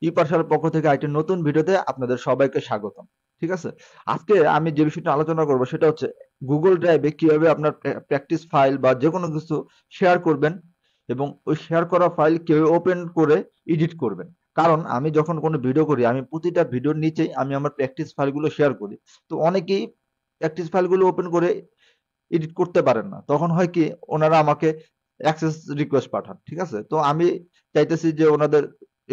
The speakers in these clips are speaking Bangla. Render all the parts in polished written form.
ePathsalaর পক্ষ থেকে আরেকটি নতুন ভিডিওতে আপনাদের সবাইকে স্বাগতম। ঠিক আছে? আজকে আমি যে বিষয়টা আলোচনা করব সেটা হচ্ছে গুগল ড্রাইভে কিভাবে আপনার প্র্যাকটিস ফাইল বা যেকোনো কিছু শেয়ার করবেন এবং ওই শেয়ার করা ফাইল কিভাবে ওপেন করে এডিট করবেন। কারণ আমি যখন কোনো ভিডিও করি আমি প্রতিটা ভিডিওর নিচেই আমি আমার প্র্যাকটিস ফাইলগুলো শেয়ার করি। তো অনেকেই প্র্যাকটিস ফাইলগুলো ওপেন করে এডিট করতে পারেন না। তখন হয় কি ওনারা আমাকে অ্যাক্সেস রিকোয়েস্ট পাঠান। ঠিক আছে? তো আমি চাইতেছি যে ওনাদের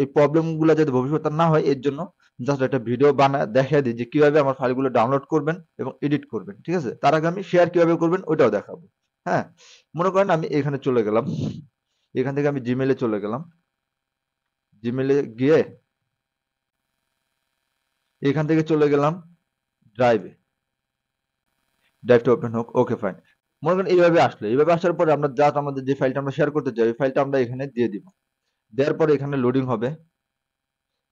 এই প্রবলেম গুলা যাতে ভবিষ্যতে না হয় এর জন্য জাস্ট একটা ভিডিও বানায় দেখায় দিই যে কিভাবে আমার ফাইলগুলো ডাউনলোড করবেন এবং এডিট করবেন। ঠিক আছে? তার আগে আমি শেয়ার কিভাবে করবেন ওইটাও দেখাবো। হ্যাঁ? মনে করেন আমি এখানে চলে গেলাম। এখান থেকে আমি জিমেইলে চলে গেলাম। জিমেইলে গিয়ে এখান থেকে চলে গেলাম ড্রাইভে। ড্রাইভটা ওপেন হোক। Okay fine. মনে করেন এইভাবে আসলো। এইভাবে আসার পরে আমরা জাস্ট আমাদের যে ফাইলটা আমরা শেয়ার করতে চাই ওই ফাইলটা আমরা এখানে দিয়ে দিব। দেওয়ার পরে এখানে লোডিং হবে।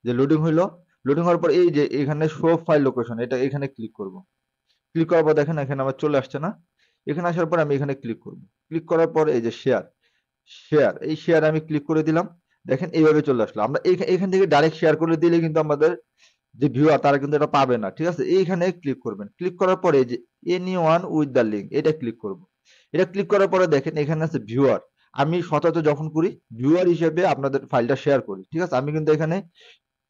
যে লোডিং হইলো, লোডিং হওয়ার পর এই যে এখানে শো ফাইল লোকেশন এটা এখানে ক্লিক করব। ক্লিক করার পর দেখেন এখানে আমার চলে আসছে না? এখানে আসার পর আমি এখানে ক্লিক করব। ক্লিক করার পর এই যে শেয়ার, এই শেয়ার আমি ক্লিক করে দিলাম। দেখেন এইভাবে চলে আসলো। আমরা এখান থেকে ডাইরেক্ট শেয়ার করে দিলে কিন্তু আমাদের যে ভিউয়ার তারা কিন্তু এটা পাবে না। ঠিক আছে? এইখানে ক্লিক করবেন। ক্লিক করার পরে এই যে এনিওয়ান উইথ দ্য লিঙ্ক এটা ক্লিক করব। এটা ক্লিক করার পরে দেখেন এখানে আছে ভিউয়ার। আমি সচরাচর যখন করি ভিউয়ার হিসেবে আপনাদের ফাইলটা শেয়ার করি। ঠিক আছে? আমি কিন্তু এখানে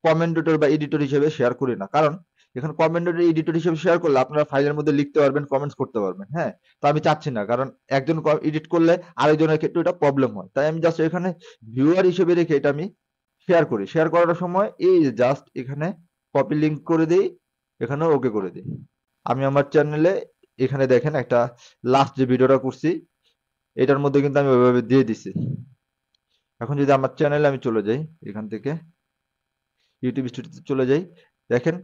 কমেন্টেটর বা এডিটর হিসেবে শেয়ার করি না। কারণ এখানে কমেন্টেটর এডিটর হিসেবে শেয়ার করলে আপনারা ফাইলের মধ্যে লিখতে পারবেন, কমেন্টস করতে পারবেন। হ্যাঁ? তো আমি চাচ্ছি না। কারণ একজন এডিট করলে আরেকজনের ক্ষেত্রে এটা প্রবলেম হয়। তাই আমি জাস্ট এখানে ভিউয়ার হিসেবে রেখে এটা আমি শেয়ার করি। শেয়ার করার সময় এই যে জাস্ট এখানে কপি লিংক করে দেই, এখানে ওকে করে দিই। আমি আমার চ্যানেলে এখানে দেখেন একটা লাস্ট যে ভিডিওটা করছি এটার মধ্যে কিন্তু আমি ওইভাবে দিয়ে দিছি। এখন যদি আমার চ্যানেলে আমি চলে যাই এখান থেকে ইউটিউব স্টুডিওতে চলে যাই দেখেন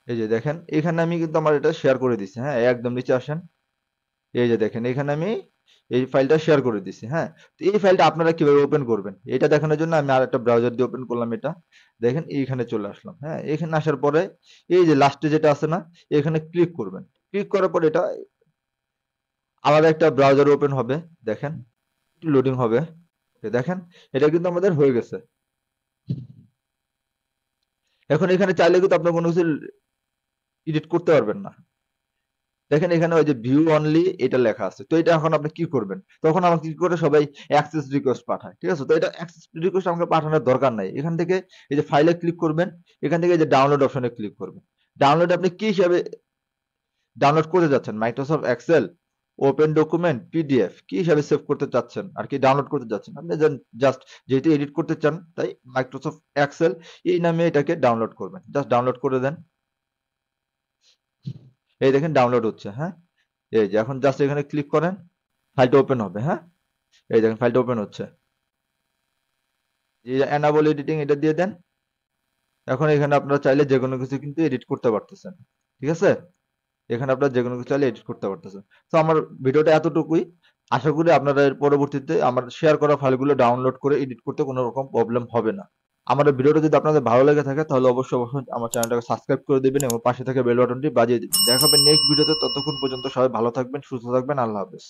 এই যে দেখেন এখানে আমি কিন্তু আমার এটা শেয়ার করে দিছি। হ্যাঁ? একদম নিচে আসেন। এই যে দেখেন এখানে আমি এই ফাইলটা শেয়ার করে দিছি। হ্যাঁ? তো এই ফাইলটা আপনারা কিভাবে ওপেন করবেন এটা দেখানোর জন্য আমি আরেকটা ব্রাউজার দিয়ে ওপেন করলাম এটা। দেখেন এইখানে চলে আসলাম। হ্যাঁ? এখানে আসার পরে এই যে লাস্টে যেটা আছে না এখানে ক্লিক করবেন। ক্লিক করার পর এটা আলাদা একটা ব্রাউজার ওপেন হবে। দেখেন লোডিং হবে। দেখেন এটা কিন্তু আমাদের হয়ে গেছে। এখন এখানে চাইলে কিন্তু আপনার কোনো কিছু এডিট করতে পারবেন না। দেখেন এখানে ওই যে ভিউ অনলি এটা লেখা আছে। তো এটা এখন আপনি কি করবেন? তখন আমাকে কি করে সবাই অ্যাক্সেস রিকোয়েস্ট পাঠায়। ঠিক আছে? তো এটা অ্যাক্সেস রিকোয়েস্ট আমাকে পাঠানোর দরকার নাই। এখান থেকে এই যে ফাইলে ক্লিক করবেন, এখান থেকে এই যে ডাউনলোড অপশনে ক্লিক করবেন। ডাউনলোড আপনি কি হিসাবে ডাউনলোড করতে যাচ্ছেন? Microsoft Excel, open document, PDF কি হিসাবে সেভ করতে চাচ্ছেন আর কি ডাউনলোড করতে যাচ্ছেন? আপনি জাস্ট যেহেতু এডিট করতে চান তাই মাইক্রোসফট এক্সেল এই নামে এটাকে ডাউনলোড করবেন। জাস্ট ডাউনলোড করে দেন। এই দেখেন ডাউনলোড হচ্ছে। হ্যাঁ? এই যে এখন জাস্ট এখানে ক্লিক করেন ফাইলটা ওপেন হবে। হ্যাঁ? এই দেখেন ফাইলটা ওপেন হচ্ছে। এই এনাবল এডিটিং এটা দিয়ে দেন। এখন এখানে আপনারা চাইলে যে কোনো কিছু কিন্তু এডিট করতে পারতেছেন। ঠিক আছে? এখানে আপনারা যে কোনো কিছু চাইলে এডিট করতে পারতেছেন। তো আমার ভিডিওটা এতটুকুই। আশা করি আপনারা এর পরবর্তীতে আমার শেয়ার করা ফাইলগুলো ডাউনলোড করে এডিট করতে কোনো রকম প্রবলেম হবে না। আমার এই ভিডিওটা যদি আপনাদের ভালো লেগে থাকে তাহলে অবশ্যই আমার চ্যানেলটাকে সাবস্ক্রাইব করে দিবেন এবং পাশে থাকা বেল বাটনটি বাজিয়ে দিবেন। দেখা হবে নেক্সট ভিডিওতে। ততক্ষণ পর্যন্ত সবাই ভালো থাকবেন, সুস্থ থাকবেন। আল্লাহ হাফেজ।